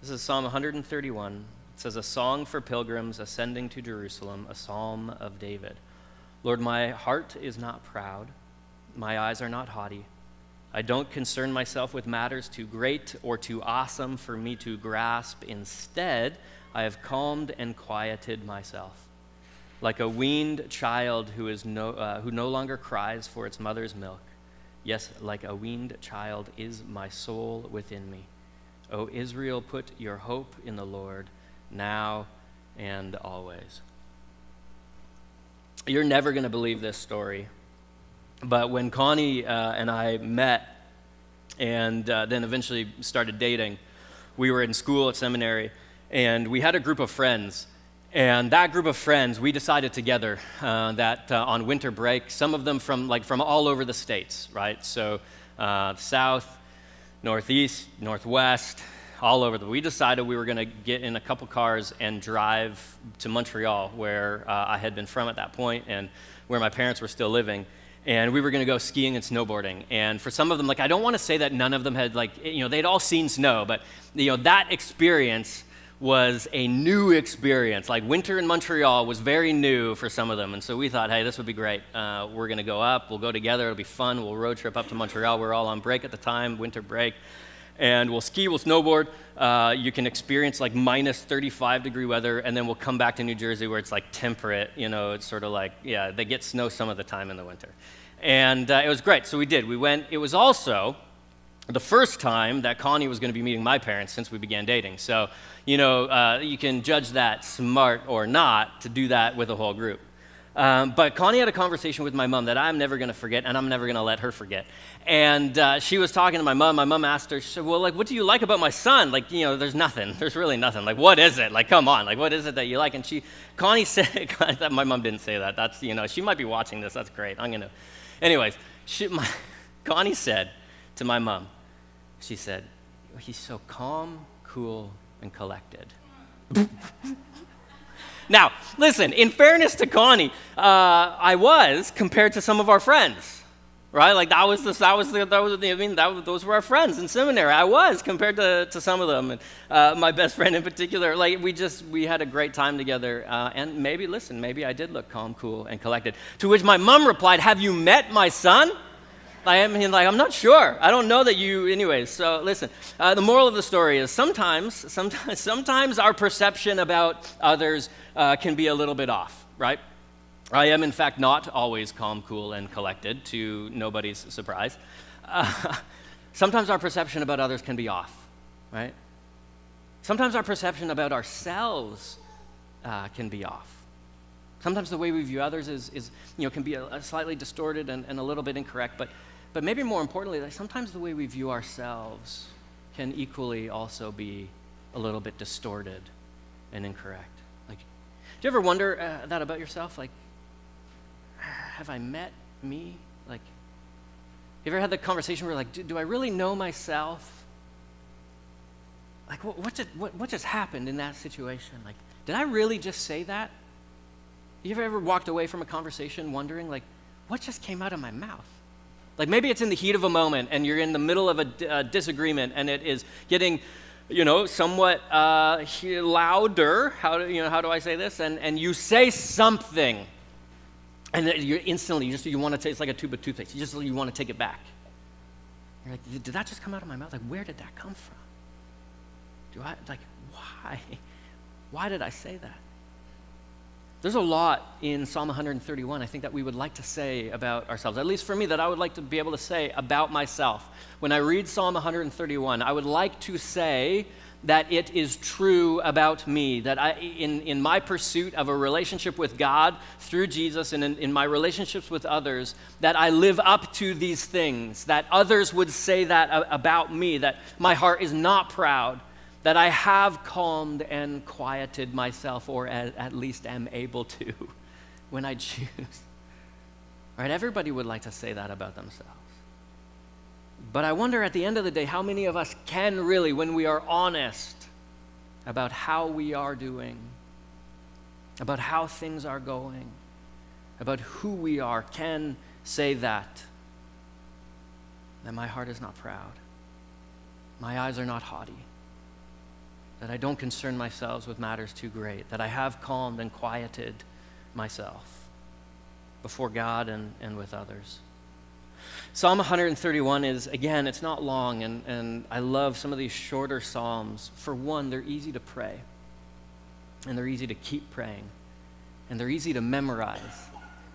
This is Psalm 131. It says, "A song for pilgrims ascending to Jerusalem, a psalm of David. Lord, my heart is not proud. My eyes are not haughty. I don't concern myself with matters too great or too awesome for me to grasp. Instead, I have calmed and quieted myself. Like a weaned child who no longer cries for its mother's milk. Yes, like a weaned child is my soul within me. O Israel, put your hope in the Lord, now and always." You're never going to believe this story, but when Connie and I met and then eventually started dating, we were in school at seminary, and we had a group of friends. And that group of friends, we decided together that on winter break, some of them from all over the states, right? So south, northeast, northwest, all over. We decided we were going to get in a couple cars and drive to Montreal, where I had been from at that point and where my parents were still living. And we were going to go skiing and snowboarding. And for some of them, I don't want to say that none of them had, they'd all seen snow, but, that experience was a new experience. Winter in Montreal was very new for some of them. And so we thought, hey, this would be great. We're going to go up. We'll go together. It'll be fun. We'll road trip up to Montreal. We're all on break at the time, winter break. And we'll ski, we'll snowboard. You can experience minus 35 degree weather. And then we'll come back to New Jersey where it's temperate. It's sort of they get snow some of the time in the winter. And it was great. So we did. We went. It was also the first time that Connie was going to be meeting my parents since we began dating. So, you can judge that smart or not to do that with a whole group. But Connie had a conversation with my mom that I'm never going to forget, and I'm never going to let her forget. And she was talking to my mom. My mom asked her, she said, well, what do you like about my son? There's nothing. There's really nothing. What is it? Come on. What is it that you like? And Connie said, my mom didn't say that. That's, she might be watching this. That's great. Anyways, Connie said to my mom, she said, he's so calm, cool, and collected. Now, listen, in fairness to Connie, I was compared to some of our friends, right? Those were our friends in seminary. I was compared to some of them, and my best friend in particular. We had a great time together, and maybe I did look calm, cool, and collected. To which my mom replied, "Have you met my son?" I'm not sure. I don't know that you, anyways. So listen, the moral of the story is sometimes our perception about others can be a little bit off, right? I am, in fact, not always calm, cool, and collected, to nobody's surprise. Sometimes our perception about others can be off, right? Sometimes our perception about ourselves can be off. Sometimes the way we view others is can be a slightly distorted and a little bit incorrect, but maybe more importantly, sometimes the way we view ourselves can equally also be a little bit distorted and incorrect. Do you ever wonder that about yourself? Have I met me? You ever had the conversation where do I really know myself? What just happened in that situation? Did I really just say that? You ever walked away from a conversation wondering, what just came out of my mouth? Maybe it's in the heat of a moment and you're in the middle of a disagreement and it is getting, somewhat louder. How do I say this? And you say something and you instantly, you want to take, it's like a tube of toothpaste. You want to take it back. You're did that just come out of my mouth? Where did that come from? Why? Why did I say that? There's a lot in Psalm 131, I think, that we would like to say about ourselves, at least for me, that I would like to be able to say about myself. When I read Psalm 131, I would like to say that it is true about me, that in my pursuit of a relationship with God through Jesus and in my relationships with others, that I live up to these things, that others would say that about me, that my heart is not proud, that I have calmed and quieted myself, or at least am able to when I choose. Right? Everybody would like to say that about themselves. But I wonder at the end of the day, how many of us can really, when we are honest about how we are doing, about how things are going, about who we are, can say that my heart is not proud, my eyes are not haughty, that I don't concern myself with matters too great, that I have calmed and quieted myself before God and with others. Psalm 131 is, again, it's not long, and I love some of these shorter psalms. For one, they're easy to pray, and they're easy to keep praying, and they're easy to memorize,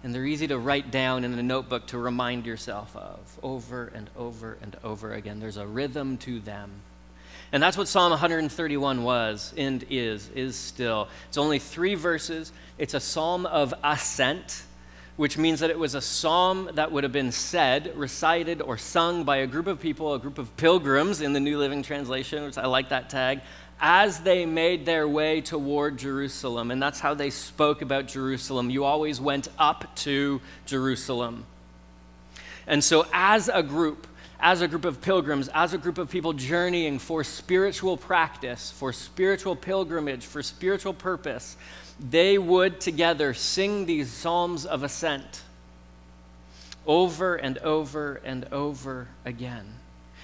and they're easy to write down in a notebook to remind yourself of over and over and over again. There's a rhythm to them. And that's what Psalm 131 was and is still. It's only 3 verses. It's a psalm of ascent, which means that it was a psalm that would have been said, recited, or sung by a group of people, a group of pilgrims in the New Living Translation, which I like that tag, as they made their way toward Jerusalem. And that's how they spoke about Jerusalem. You always went up to Jerusalem. And so as a group of pilgrims, as a group of people journeying for spiritual practice, for spiritual pilgrimage, for spiritual purpose, they would together sing these psalms of ascent over and over and over again.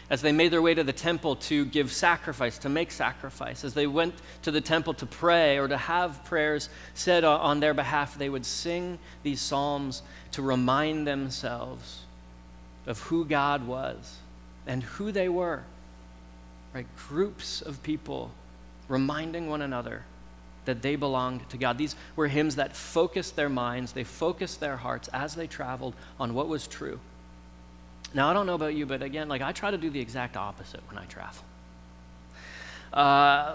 As they made their way to the temple to give sacrifice, to make sacrifice, as they went to the temple to pray or to have prayers said on their behalf, they would sing these psalms to remind themselves of who God was and who they were. Right? Groups of people reminding one another that they belonged to God. These were hymns that focused their minds, they focused their hearts as they traveled on what was true. Now, I don't know about you, but again, I try to do the exact opposite when I travel.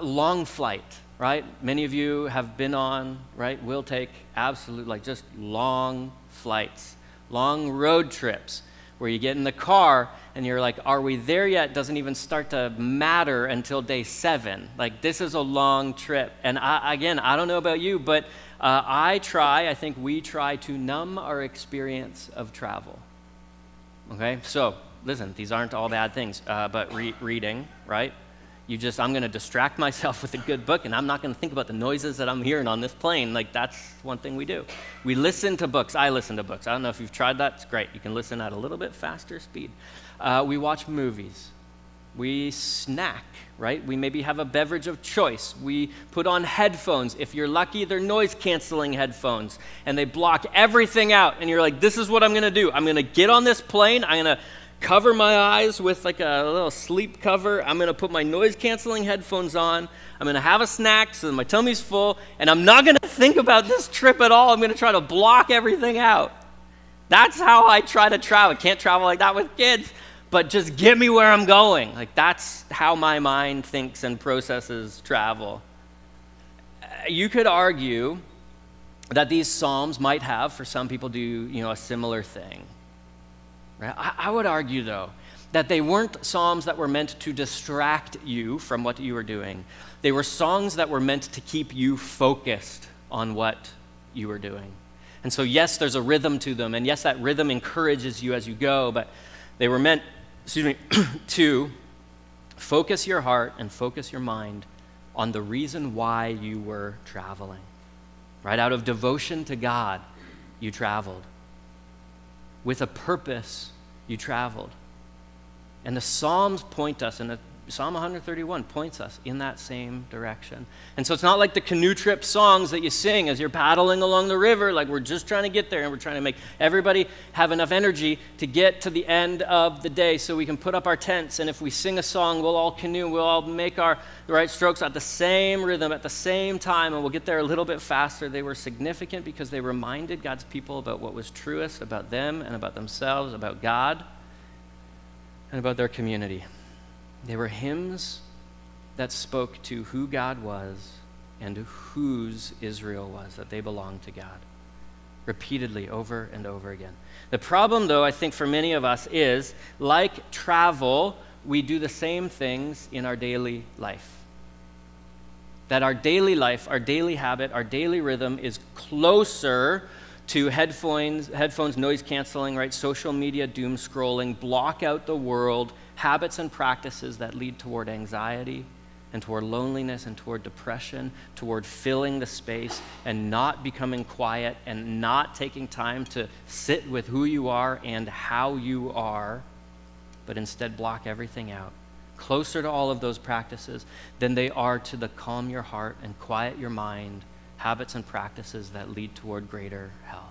Long flight, right? Many of you have been on, right? We'll take absolute, just long flights, long road trips where you get in the car and you're like, are we there yet? Doesn't even start to matter until day 7. This is a long trip. And I don't know about you, but I think we try to numb our experience of travel. Okay, so listen, these aren't all bad things, but reading, right? I'm going to distract myself with a good book, and I'm not going to think about the noises that I'm hearing on this plane. That's one thing we do. We listen to books. I listen to books. I don't know if you've tried that. It's great. You can listen at a little bit faster speed. We watch movies. We snack, right? We maybe have a beverage of choice. We put on headphones. If you're lucky, they're noise-canceling headphones, and they block everything out. And you're like, this is what I'm going to do. I'm going to get on this plane. I'm going to cover my eyes with a little sleep cover. I'm going to put my noise-canceling headphones on. I'm going to have a snack so that my tummy's full, and I'm not going to think about this trip at all. I'm going to try to block everything out. That's how I try to travel. I can't travel like that with kids. But just get me where I'm going. That's how my mind thinks and processes travel. You could argue that these psalms might have, for some people, do a similar thing. Right? I would argue, though, that they weren't psalms that were meant to distract you from what you were doing. They were songs that were meant to keep you focused on what you were doing. And so, yes, there's a rhythm to them, and yes, that rhythm encourages you as you go, but they were meant to focus your heart and focus your mind on the reason why you were traveling. Right? Out of devotion to God, you traveled. With a purpose, you traveled. And the Psalms point us, and Psalm 131 points us in that same direction. And so it's not like the canoe trip songs that you sing as you're paddling along the river, we're just trying to get there and we're trying to make everybody have enough energy to get to the end of the day so we can put up our tents, and if we sing a song, we'll all canoe, we'll all make the right strokes at the same rhythm, at the same time, and we'll get there a little bit faster. They were significant because they reminded God's people about what was truest about them and about themselves, about God, and about their community. They were hymns that spoke to who God was and whose Israel was, that they belonged to God, repeatedly over and over again. The problem, though, I think for many of us is, like travel, we do the same things in our daily life. That our daily life, our daily habit, our daily rhythm is closer to headphones, noise canceling, right? Social media doom scrolling, block out the world, habits and practices that lead toward anxiety and toward loneliness and toward depression, toward filling the space and not becoming quiet and not taking time to sit with who you are and how you are, but instead block everything out closer to all of those practices than they are to the calm your heart and quiet your mind habits and practices that lead toward greater health.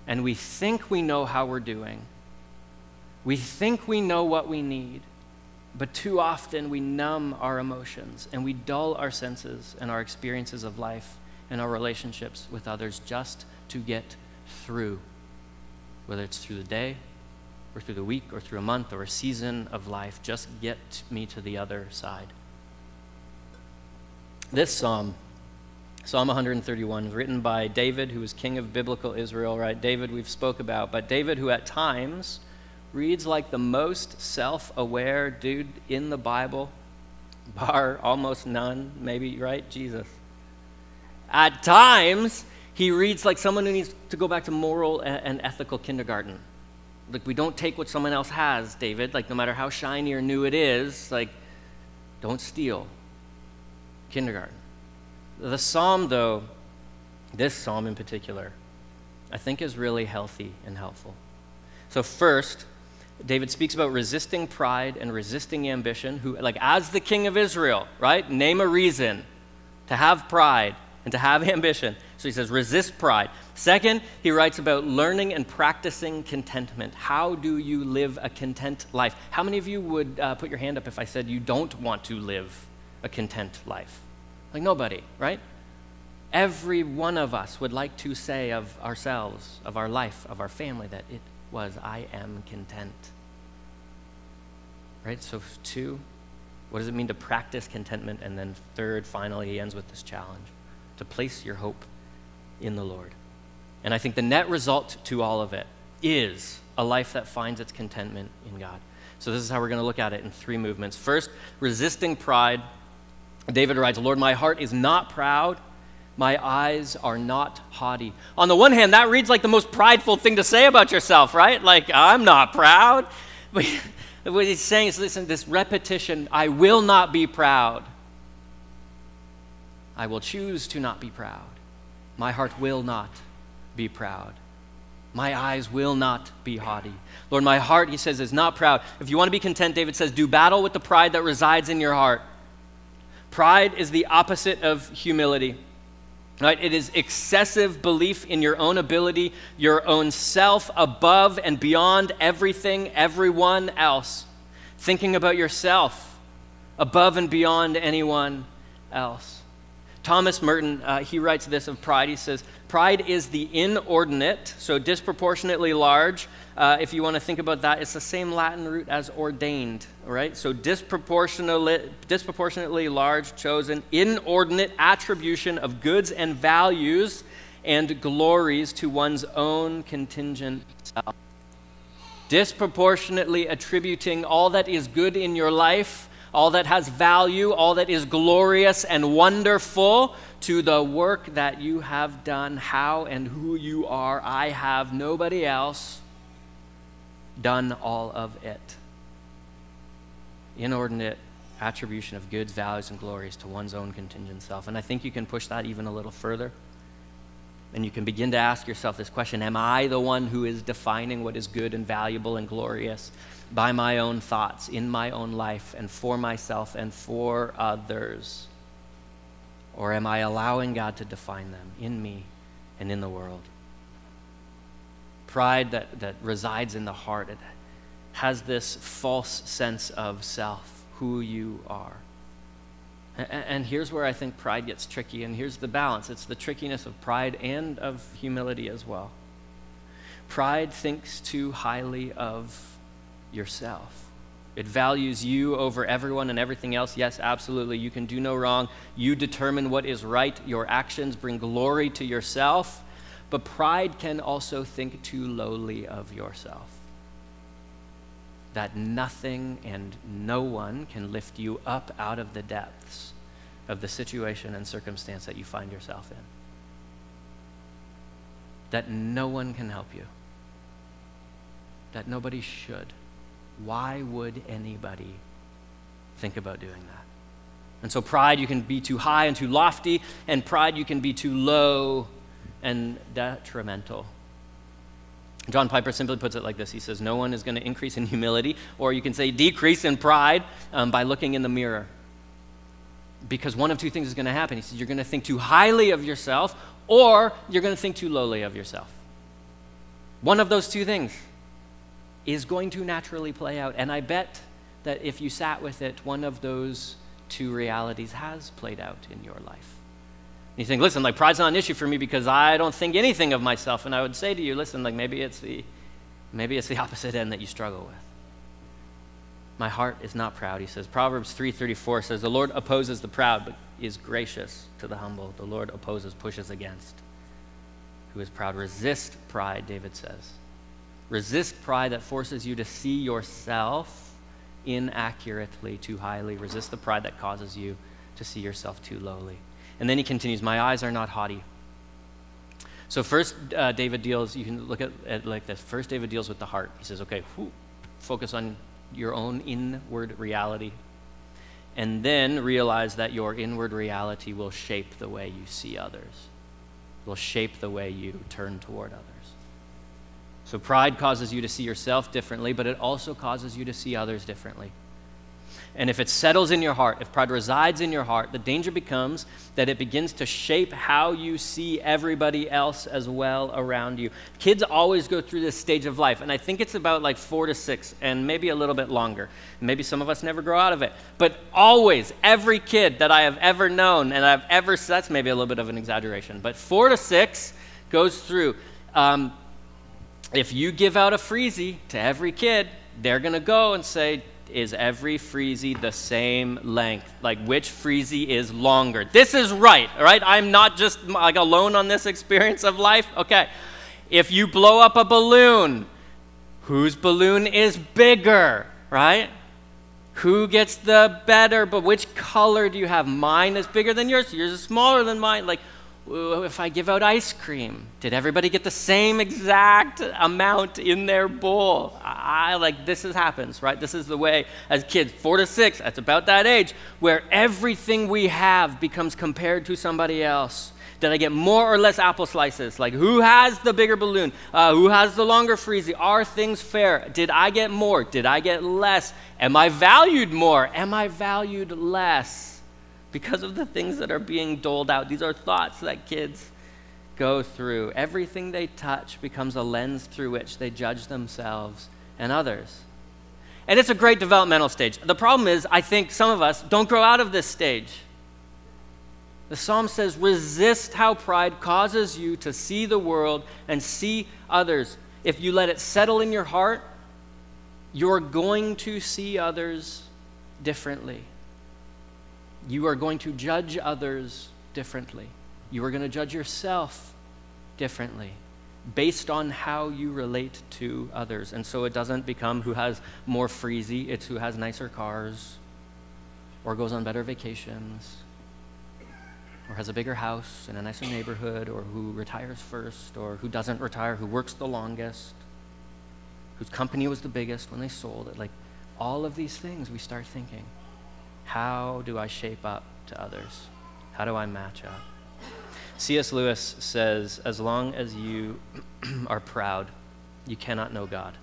And we think we know how we're doing. We think we know what we need, but too often we numb our emotions and we dull our senses and our experiences of life and our relationships with others just to get through, whether it's through the day or through the week or through a month or a season of life. Just get me to the other side. This psalm, Psalm 131, is written by David, who was king of biblical Israel, right? David we've spoke about, but David who at times reads like the most self-aware dude in the Bible, bar almost none, maybe, right? Jesus. At times, he reads like someone who needs to go back to moral and ethical kindergarten. Like, we don't take what someone else has, David, like no matter how shiny or new it is, like, don't steal. Kindergarten. The psalm, though, this psalm in particular, I think is really healthy and helpful. So first, David speaks about resisting pride and resisting ambition, who, like, as the king of Israel, right? Name a reason to have pride and to have ambition. So he says, resist pride. Second, he writes about learning and practicing contentment. How do you live a content life? How many of you would put your hand up if I said you don't want to live a content life? Like, nobody, right? Every one of us would like to say of ourselves, of our life, of our family, that it was, I am content. Right? So 2, what does it mean to practice contentment? And then 3rd, finally, he ends with this challenge, to place your hope in the Lord. And I think the net result to all of it is a life that finds its contentment in God. So this is how we're going to look at it in 3 movements. First, resisting pride. David writes, Lord, my heart is not proud. My eyes are not haughty. On the one hand, that reads like the most prideful thing to say about yourself, right? Like, I'm not proud. But what he's saying is, listen, this repetition, I will not be proud. I will choose to not be proud. My heart will not be proud. My eyes will not be haughty. Lord, my heart, he says, is not proud. If you want to be content, David says, do battle with the pride that resides in your heart. Pride is the opposite of humility. Right? It is excessive belief in your own ability, your own self above and beyond everything, everyone else. Thinking about yourself above and beyond anyone else. Thomas Merton, he writes this of pride. He says, pride is the inordinate, so disproportionately large. If you want to think about that, it's the same Latin root as ordained, right? So disproportionately large, chosen, inordinate attribution of goods and values and glories to one's own contingent self. Disproportionately attributing all that is good in your life, all that has value, all that is glorious and wonderful to the work that you have done, how and who you are. I have, nobody else, done all of it. Inordinate attribution of goods, values, and glories to one's own contingent self. And I think you can push that even a little further. And you can begin to ask yourself this question, am I the one who is defining what is good and valuable and glorious by my own thoughts, in my own life, and for myself and for others? Or am I allowing God to define them in me and in the world? Pride that resides in the heart, it has this false sense of self, who you are. And here's where I think pride gets tricky, and here's the balance. It's the trickiness of pride and of humility as well. Pride thinks too highly of yourself. It values you over everyone and everything else. Yes, absolutely. You can do no wrong. You determine what is right. Your actions bring glory to yourself. But pride can also think too lowly of yourself. That nothing and no one can lift you up out of the depths of the situation and circumstance that you find yourself in. That no one can help you. That nobody should. Why would anybody think about doing that? And so pride, you can be too high and too lofty, and pride, you can be too low and detrimental. John Piper simply puts it like this. He says, no one is going to increase in humility, or you can say decrease in pride, by looking in the mirror. Because one of two things is going to happen. He says, you're going to think too highly of yourself, or you're going to think too lowly of yourself. One of those two things is going to naturally play out. And I bet that if you sat with it, one of those two realities has played out in your life. You think, listen, like pride's not an issue for me because I don't think anything of myself. And I would say to you, listen, like maybe it's the opposite end that you struggle with. My heart is not proud, he says. Proverbs 3:34 says, the Lord opposes the proud, but is gracious to the humble. The Lord opposes, pushes against. Who is proud? Resist pride, David says. Resist pride that forces you to see yourself inaccurately, too highly. Resist the pride that causes you to see yourself too lowly. And then he continues, my eyes are not haughty. So first, David deals, you can look at it like this. First, David deals with the heart. He says, okay, focus on your own inward reality. And then realize that your inward reality will shape the way you see others. Will shape the way you turn toward others. So pride causes you to see yourself differently, but it also causes you to see others differently. And if it settles in your heart, if pride resides in your heart, the danger becomes that it begins to shape how you see everybody else as well around you. Kids always go through this stage of life, and I think it's about like 4 to 6, and maybe a little bit longer. Maybe some of us never grow out of it. But always, every kid that I have ever known, and I've ever, that's maybe a little bit of an exaggeration, but 4 to 6 goes through. If you give out a freezy to every kid, they're going to go and say, is every freezy the same length? Like, which freezy is longer? This is right, all right? I'm not just like alone on this experience of life. Okay, if you blow up a balloon, whose balloon is bigger, right? Who gets the better, but which color do you have? Mine is bigger than yours. Yours is smaller than mine. Like, if I give out ice cream, did everybody get the same exact amount in their bowl? This happens, right? This is the way as kids, 4 to 6, that's about that age, where everything we have becomes compared to somebody else. Did I get more or less apple slices? Like, who has the bigger balloon? Who has the longer freezy? Are things fair? Did I get more? Did I get less? Am I valued more? Am I valued less? Because of the things that are being doled out. These are thoughts that kids go through. Everything they touch becomes a lens through which they judge themselves and others. And it's a great developmental stage. The problem is, I think some of us don't grow out of this stage. The psalm says, resist how pride causes you to see the world and see others. If you let it settle in your heart, you're going to see others differently. You are going to judge others differently. You are going to judge yourself differently based on how you relate to others. And so it doesn't become who has more freezy, it's who has nicer cars, or goes on better vacations, or has a bigger house in a nicer neighborhood, or who retires first, or who doesn't retire, who works the longest, whose company was the biggest when they sold it. Like, all of these things we start thinking, how do I shape up to others? How do I match up? C.S. Lewis says, as long as you are proud, you cannot know God.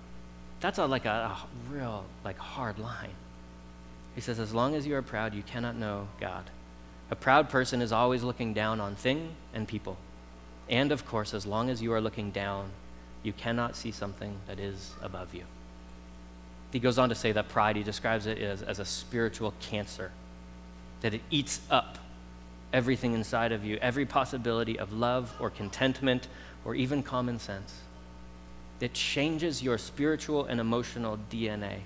That's a real hard line. He says, as long as you are proud, you cannot know God. A proud person is always looking down on thing and people. And of course, as long as you are looking down, you cannot see something that is above you. He goes on to say that pride, he describes it as a spiritual cancer, that it eats up everything inside of you, every possibility of love or contentment or even common sense. It changes your spiritual and emotional DNA.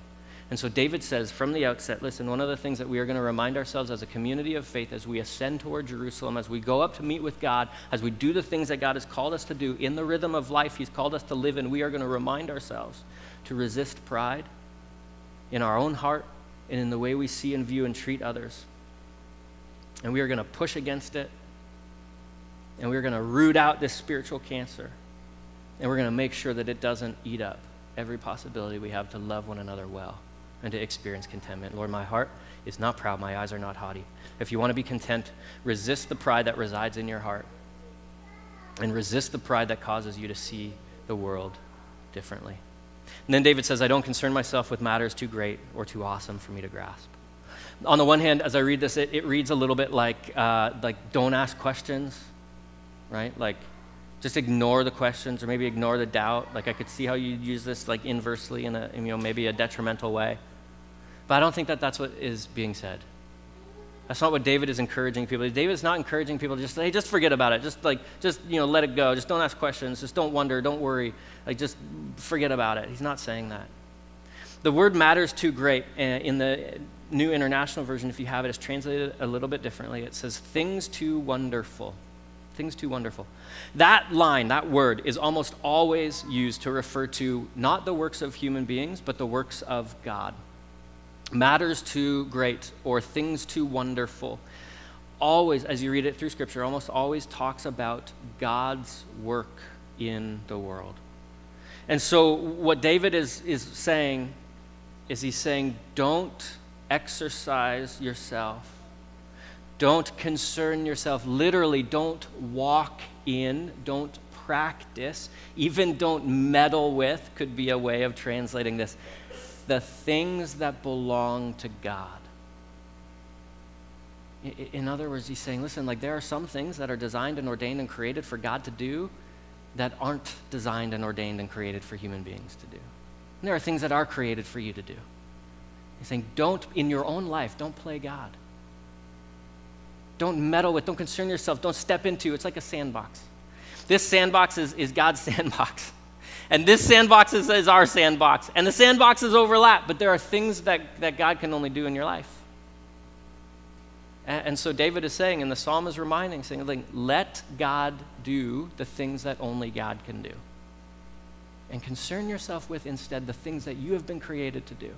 And so David says from the outset, listen, one of the things that we are going to remind ourselves as a community of faith as we ascend toward Jerusalem, as we go up to meet with God, as we do the things that God has called us to do in the rhythm of life he's called us to live in, we are going to remind ourselves to resist pride in our own heart and in the way we see and view and treat others. And we are going to push against it, and we're going to root out this spiritual cancer, and we're going to make sure that it doesn't eat up every possibility we have to love one another well and to experience contentment. Lord, my heart is not proud, my eyes are not haughty. If you want to be content, resist the pride that resides in your heart, and resist the pride that causes you to see the world differently. And then David says, I don't concern myself with matters too great or too awesome for me to grasp. On the one hand, as I read this, it reads a little bit like don't ask questions, right? Like, just ignore the questions or maybe ignore the doubt. Like, I could see how you use this like inversely in maybe a detrimental way. But I don't think that that's what is being said. That's not what David is encouraging people. David is not encouraging people to just say, hey, just forget about it. Just let it go. Just don't ask questions. Just don't wonder. Don't worry. Like, just forget about it. He's not saying that. The word matters too great. In the New International Version, if you have it, it's translated a little bit differently. It says, things too wonderful. Things too wonderful. That line, that word, is almost always used to refer to not the works of human beings, but the works of God. Matters too great or things too wonderful. Always, as you read it through Scripture, almost always talks about God's work in the world. And so what David is saying is he's saying, don't exercise yourself. Don't concern yourself. Literally, don't walk in, don't practice, even don't meddle with, could be a way of translating this, the things that belong to God. In other words, he's saying, listen, like there are some things that are designed and ordained and created for God to do that aren't designed and ordained and created for human beings to do. And there are things that are created for you to do. He's saying, don't, in your own life, don't play God. Don't meddle with, don't concern yourself, don't step into. It's like a sandbox. This sandbox is God's sandbox. And this sandbox is our sandbox. And the sandboxes overlap, but there are things that God can only do in your life. And so David is saying, and the psalm is reminding, saying, like, let God do the things that only God can do. And concern yourself with instead the things that you have been created to do.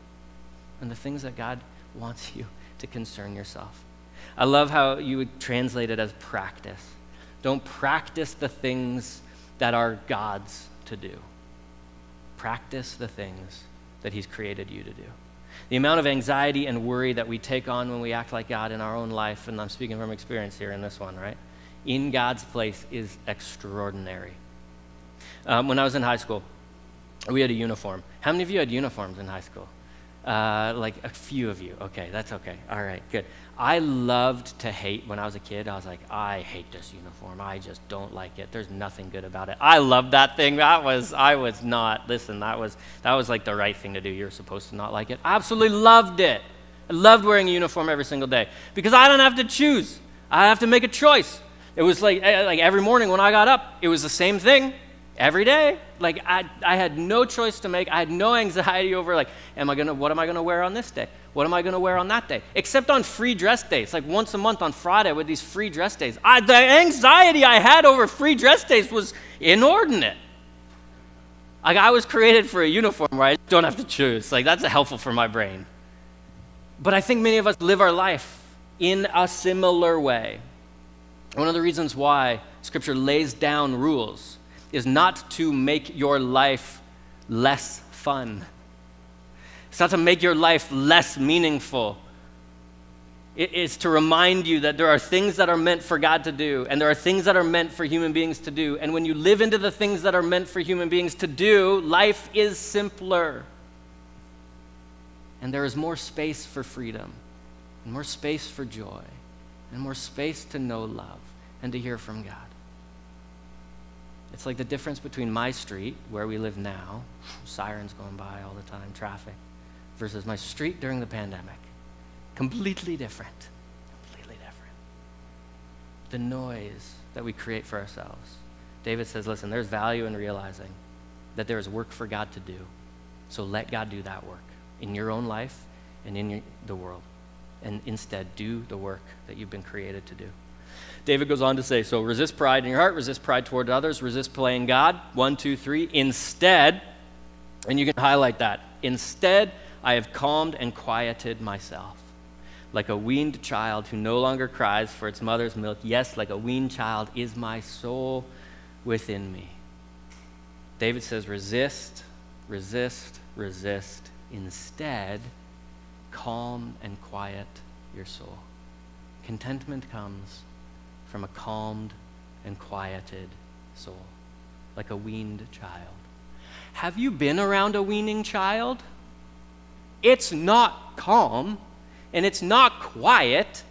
And the things that God wants you to concern yourself. I love how you would translate it as practice. Don't practice the things that are God's to do. Practice the things that he's created you to do. The amount of anxiety and worry that we take on when we act like God in our own life, and I'm speaking from experience here in this one, right? In God's place is extraordinary. When I was in high school, we had a uniform. How many of you had uniforms in high school? Like a few of you. Okay, that's okay. All right, good. I loved to hate when I was a kid. I was like, I hate this uniform. I just don't like it. There's nothing good about it. I loved that thing. That was like the right thing to do. You're supposed to not like it. I absolutely loved it. I loved wearing a uniform every single day because I don't have to choose. I have to make a choice. It was like every morning when I got up, it was the same thing. Every day, like I had no choice to make. I had no anxiety over like, what am I gonna wear on this day? What am I gonna wear on that day? Except on free dress days, like once a month on Friday with these free dress days. The anxiety I had over free dress days was inordinate. Like I was created for a uniform where I don't have to choose. Like that's helpful for my brain. But I think many of us live our life in a similar way. One of the reasons why Scripture lays down rules is not to make your life less fun. It's not to make your life less meaningful. It is to remind you that there are things that are meant for God to do, and there are things that are meant for human beings to do. And when you live into the things that are meant for human beings to do, life is simpler. And there is more space for freedom, and more space for joy, and more space to know love and to hear from God. It's like the difference between my street, where we live now, sirens going by all the time, traffic, versus my street during the pandemic. Completely different. Completely different. The noise that we create for ourselves. David says, listen, there's value in realizing that there is work for God to do. So let God do that work in your own life and in the world. And instead, do the work that you've been created to do. David goes on to say, so resist pride in your heart, resist pride toward others, resist playing God. 1, 2, 3. Instead, and you can highlight that, instead, I have calmed and quieted myself. Like a weaned child who no longer cries for its mother's milk. Yes, like a weaned child is my soul within me. David says, resist, resist, resist. Instead, calm and quiet your soul. Contentment comes from a calmed and quieted soul, like a weaned child. Have you been around a weaning child? It's not calm, and it's not quiet.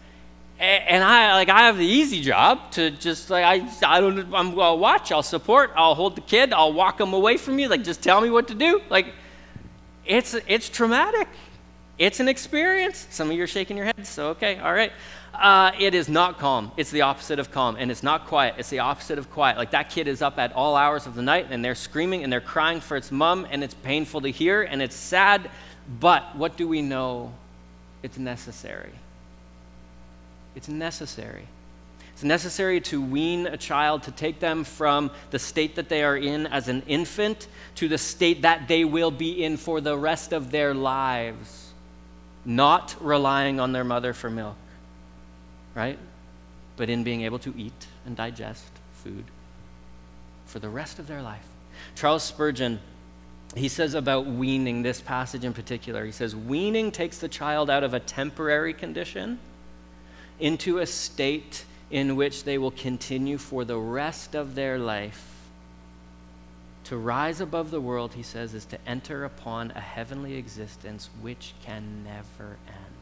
And I have the easy job to just I'll watch, I'll support, I'll hold the kid, I'll walk them away from you. Just tell me what to do. It's traumatic. It's an experience. Some of you are shaking your heads, so okay, all right. It is not calm. It's the opposite of calm. And it's not quiet. It's the opposite of quiet. That kid is up at all hours of the night, and they're screaming, and they're crying for its mom, and it's painful to hear, and it's sad. But what do we know? It's necessary. It's necessary. It's necessary to wean a child, to take them from the state that they are in as an infant to the state that they will be in for the rest of their lives, not relying on their mother for milk, right? But in being able to eat and digest food for the rest of their life. Charles Spurgeon, he says about weaning, this passage in particular, he says, weaning takes the child out of a temporary condition into a state in which they will continue for the rest of their life. To rise above the world, he says, is to enter upon a heavenly existence which can never end.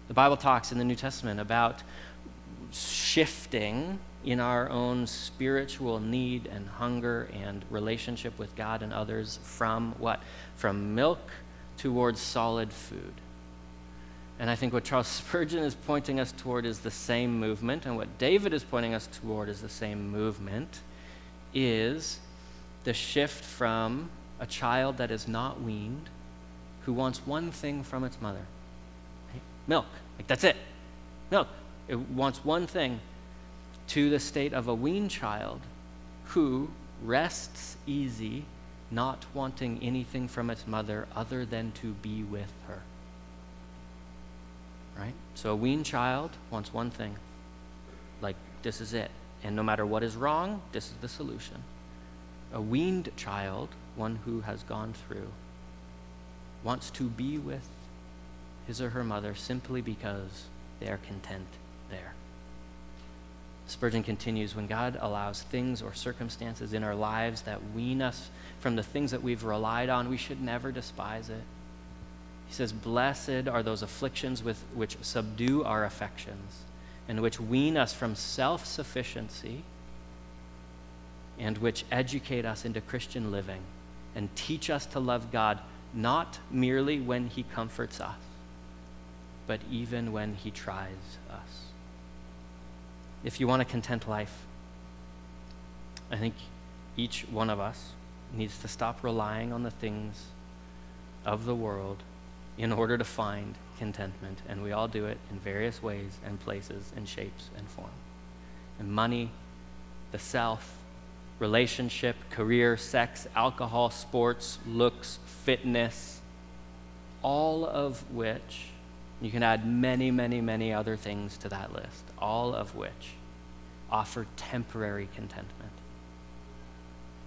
The Bible talks in the New Testament about shifting in our own spiritual need and hunger and relationship with God and others from what? From milk towards solid food. And I think what Charles Spurgeon is pointing us toward is the same movement, and what David is pointing us toward is the same movement, is the shift from a child that is not weaned, who wants one thing from its mother. Right? Milk. That's it. Milk. It wants one thing, to the state of a weaned child who rests easy, not wanting anything from its mother other than to be with her. Right? So a weaned child wants one thing. This is it. And no matter what is wrong, this is the solution. A weaned child, one who has gone through, wants to be with his or her mother simply because they are content there. Spurgeon continues, when God allows things or circumstances in our lives that wean us from the things that we've relied on, we should never despise it. He says, blessed are those afflictions which subdue our affections and which wean us from self-sufficiency and which educate us into Christian living and teach us to love God not merely when he comforts us, but even when he tries us. If you want a content life, I think each one of us needs to stop relying on the things of the world in order to find contentment. And we all do it in various ways and places and shapes and forms. And money, the self, relationship, career, sex, alcohol, sports, looks, fitness, all of which, you can add many, many, many other things to that list, all of which offer temporary contentment.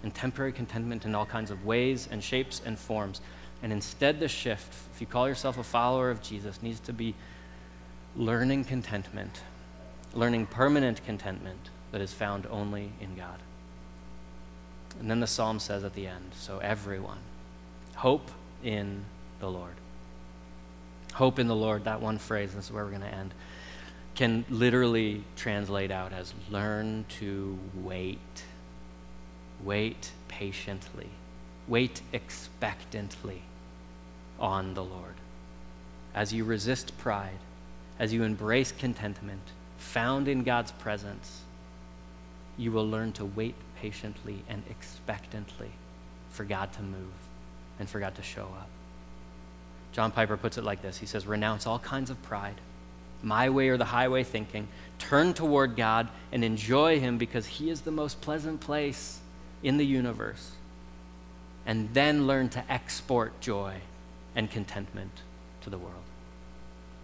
And temporary contentment in all kinds of ways and shapes and forms. And instead the shift, if you call yourself a follower of Jesus, needs to be learning contentment, learning permanent contentment that is found only in God. And then the psalm says at the end, so everyone, hope in the Lord. Hope in the Lord, that one phrase, this is where we're going to end, can literally translate out as learn to wait. Wait patiently. Wait expectantly on the Lord. As you resist pride, as you embrace contentment found in God's presence, you will learn to wait patiently and expectantly for God to move and for God to show up. John Piper puts it like this. He says, renounce all kinds of pride, my way or the highway thinking, turn toward God and enjoy him because he is the most pleasant place in the universe. And then learn to export joy and contentment to the world.